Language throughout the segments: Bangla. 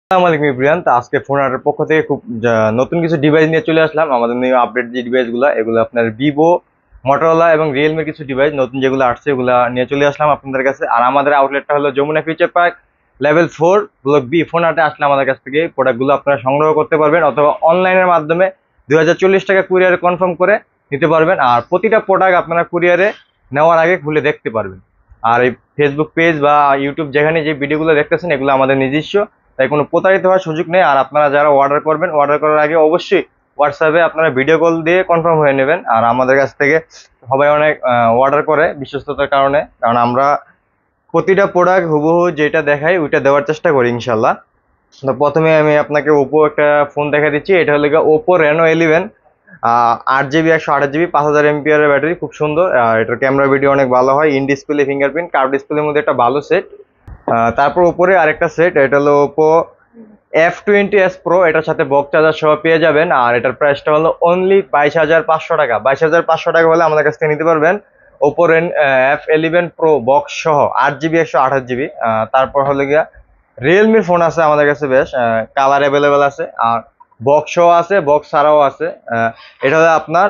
আসসালামু আলাইকুম ইব্রিয়ান। তো আজকে ফোন আর্টের পক্ষ থেকে খুব নতুন কিছু ডিভাইস নিয়ে চলে আসলাম। আমাদের নিউ আপডেট যে ডিভাইসগুলো, এগুলো আপনার ভিভো, মটোরোলা এবং রিয়েলমির কিছু ডিভাইস নতুন যেগুলো আসছে এগুলো নিয়ে চলে আসলাম আপনাদের কাছে। আর আমাদের আউটলেটটা হলো Jamuna Future Park level 4 block B. Phone আর্টে আসলে আমাদের কাছ থেকে প্রোডাক্টগুলো আপনারা সংগ্রহ করতে পারবেন, অথবা অনলাইনের মাধ্যমে 2040 টাকা কুরিয়ারে কনফার্ম করে নিতে পারবেন। আর প্রতিটা প্রোডাক্ট আপনারা কুরিয়ারে নেওয়ার আগে খুলে দেখতে পারবেন। আর এই ফেসবুক পেজ বা ইউটিউব যেখানে যে ভিডিওগুলো দেখতেছেন এগুলো আমাদের নিজস্ব, তাই কোনো প্রতারিত হওয়ার সুযোগ নেই। আর আপনারা যারা অর্ডার করবেন, অর্ডার করার আগে অবশ্যই হোয়াটসঅ্যাপে আপনারা ভিডিও কল দিয়ে কনফার্ম হয়ে নেবেন। আর আমাদের কাছ থেকে সবাই অনেক অর্ডার করে বিশ্বস্ততার কারণে, কারণ আমরা প্রতিটা প্রোডাক্ট হুবহু যেটা দেখাই ওইটা দেওয়ার চেষ্টা করি ইনশাল্লাহ। তো প্রথমে আমি আপনাকে ওপো একটা ফোন দেখা দিচ্ছি। এটা হলো ওপো রেনো 11, 8 জিবি 128 জিবি, 5000 এমপিআর ব্যাটারি, খুব সুন্দর। এটার ক্যামেরা ভিডিও অনেক ভালো হয়। ইন ডিসপ্লে ফিঙ্গারপ্রিন্ট, কার্ভ ডিসপ্লের মধ্যে একটা ভালো সেট। তারপর উপরে আরেকটা সেট, এটা হলো ওপো F20s Pro, এটার সাথে বক্স চার্জার সহ পেয়ে যাবেন। আর এটার প্রাইসটা হলো অনলি 22,500 টাকা। 22,500 টাকা হলে আমাদের কাছ থেকে নিতে পারবেন ওপো F11 Pro বক্স সহ 8 জিবি 128 জিবি। তারপর হলো গিয়া রিয়েলমির ফোন আছে আমাদের কাছে, বেশ কালার অ্যাভেলেবেল আছে, আর বক্স সহ আছে, বক্স ছাড়াও আছে। এটা হলো আপনার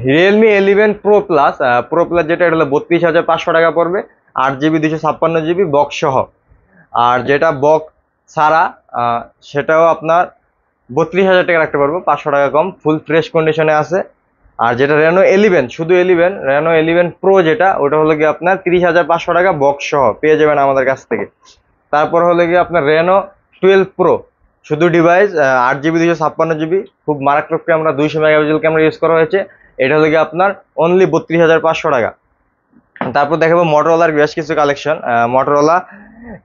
Realme 11 Pro Plus। Pro plus যেটা, এটা হলো 32,500 টাকা পড়বে, 8 জিবি 256 জিবি বক্স সহ। আর যেটা বক্স ছাড়া সেটাও আপনার 32,000 টাকা রাখতে পারবো, 500 টাকা কম, ফুল ফ্রেশ কন্ডিশনে আছে। আর যেটা রেনো 11, শুধু 11, রেনো 11 Pro যেটা, ওটা হলো গিয়ে আপনার 30,500 টাকা বক্স সহ পেয়ে যাবেন আমাদের কাছ থেকে। তারপর হলো গিয়ে আপনার রেনো 12 Pro, শুধু ডিভাইস, 8 জিবি 256 জিবি, খুব মারাত্মক ক্যামেরা, 200 মেগাপিক্সেল ক্যামেরা ইউজ করা হয়েছে। এটা হলো গিয়ে আপনার অনলি 32,500 টাকা। তারপর দেখাবো মোটরোলার বেশ কিছু collection. Motorola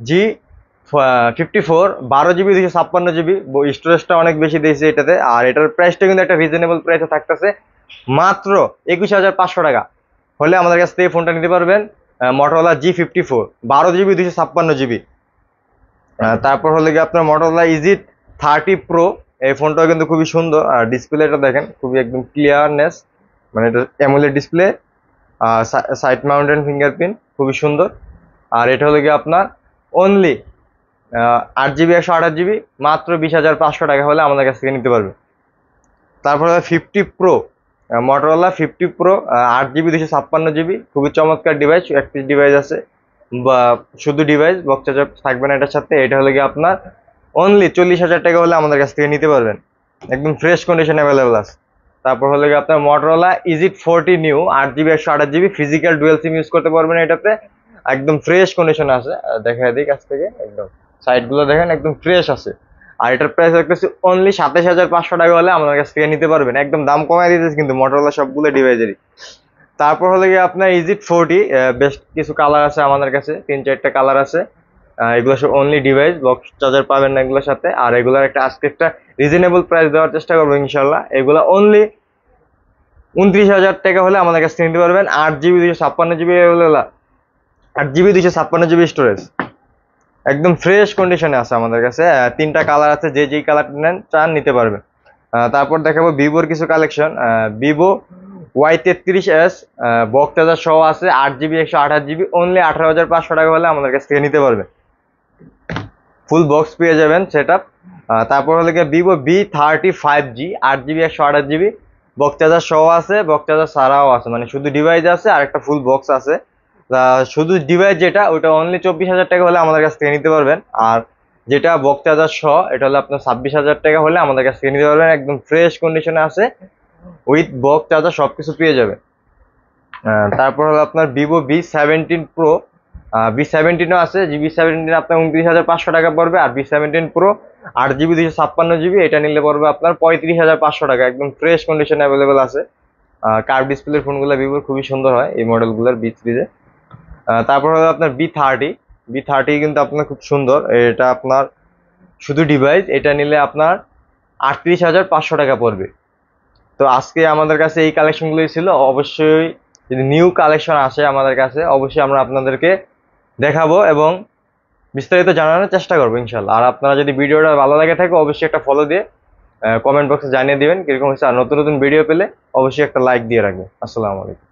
G54, 12 GB 256 GB, স্টোরেজটা অনেক বেশি দিয়েছে এটাতে। আর এটার প্রাইসটা কিন্তু একটা রিজনেবল প্রাইসে থাকতেছে, মাত্র 21,500 টাকা হলে আমাদের কাছ থেকে ফোনটা নিতে পারবেন। Motorola G54, 12 GB 256 GB. তারপর হলে গিয়ে আপনার মোটরোলা ইজি 30 Pro, এই ফোনটাও কিন্তু খুবই সুন্দর। আর ডিসপ্লেটা দেখেন, খুবই একদম ক্লিয়ারনেস, মানে এটা AMOLED display, side mountain fingerprint, খুবই সুন্দর। আর এটা হলো গিয়ে আপনার অনলি 8 জিবি 128 জিবি, মাত্র 20,500 টাকা হলে আমাদের কাছ থেকে নিতে পারবে। তারপরে 50 Pro, Motorola 50 Pro, 8 GB 256 GB, খুবই চমৎকার ডিভাইস, এক পিস ডিভাইস আছে, বা শুধু ডিভাইস, বক্স চার্জার থাকবে না এটার সাথে। এটা হলো গিয়ে আপনার অনলি 40,000 টাকা হলে আমাদের কাছ থেকে নিতে পারবেন, একদম ফ্রেশ কন্ডিশন অ্যাভেলেবেল আছে। তারপর হলো গিয়ে আপনার Motorola Edge 40 new, 8 GB 128 GB, physical dual SIM use করতে পারবেন এটাতে, একদম ফ্রেশ কন্ডিশন আছে। দেখা দিই কাছ থেকে, একদম সাইডগুলো দেখেন একদম ফ্রেশ আছে। আর এটার প্রাইস রাখতেছি অনলি 27,500 টাকা হলে আমাদের কাছ থেকে নিতে পারবেন, একদম দাম কমায় দিতেছে কিন্তু মোটরোলা সবগুলো ডিভাইসেরই। তারপর হলো গিয়ে আপনার ইজি 40, বেশ কিছু কালার আছে আমাদের কাছে, 3-4টা কালার আছে। এগুলো সব অনলি ডিভাইস, বক্স চার্জার পাবেন না এগুলোর সাথে। আর এগুলোর আজকে একটা রিজনেবল প্রাইস দেওয়ার চেষ্টা করবো ইনশাল্লাহ। এগুলো অনলি 29,000 টাকা হলে আমাদের কাছ থেকে নিতে পারবেন। 8 GB 256 GB, 8 GB 256 GB storage, একদম ফ্রেশ কন্ডিশনে আছে আমাদের কাছে। 3টা কালার আছে, যে যেই কালার নেন চান নিতে পারবেন। তারপর দেখাবো ভিভোর কিছু collection. Vivo Y33s, box charger সহ আছে, 8 জিবি 128 জিবি, অনলি 18,500 টাকা হলে আমাদের কাছ থেকে নিতে পারবেন, ফুল বক্স পেয়ে যাবেন সেট আপ। তারপর হলো গিয়ে Vivo V35G, 8 GB 128 GB, box charger সহ আছে, বক্স চার্জার ছাড়াও আছে, মানে শুধু ডিভাইস আছে আর একটা ফুল বক্স আছে। শুধু ডিভাইস যেটা, ওটা অনলি 24,000 টাকা হলে আমাদের কাছ থেকে নিতে পারবেন। আর যেটা বক্স চার্জার সহ, এটা হলো আপনার 26,000 টাকা হলে আমাদের কাছ থেকে নিতে পারবেন, একদম ফ্রেশ কন্ডিশনে আছে, উইথ বক্স চার্জার সবকিছু পেয়ে যাবে। তারপর হলো আপনার ভিভো V17 Pro, V17ও আছে। V17 আপনার 29,500 টাকা পড়বে। আর V17 Pro 8 জিবি 256 জিবি, এটা নিলে পড়বে আপনার 35,500 টাকা, একদম ফ্রেশ কন্ডিশন অ্যাভেলেবেল আছে। কার্ভ ডিসপ্লের ফোনগুলো ভিভোর খুবই সুন্দর হয় এই মডেলগুলোর বি সিরিজে। তারপর হলো আপনার V30 কিন্তু আপনার খুব সুন্দর, এটা আপনার শুধু ডিভাইস, এটা নিলে আপনার 38,500 টাকা পড়বে। তো আজকে আমাদের কাছে এই কালেকশনগুলোই ছিল। অবশ্যই যদি নিউ কালেকশন আসে আমাদের কাছে, অবশ্যই আমরা আপনাদেরকে দেখাবো এবং বিস্তারিত জানানোর চেষ্টা করবো ইনশাল্লাহ। আর আপনারা যদি ভিডিওটা ভালো লাগে থাকে, অবশ্যই একটা ফলো দিয়ে কমেন্ট বক্সে জানিয়ে দিবেন কিরকম হচ্ছে। আর নতুন নতুন ভিডিও পেলে অবশ্যই একটা লাইক দিয়ে রাখবেন। আসসালামু আলাইকুম।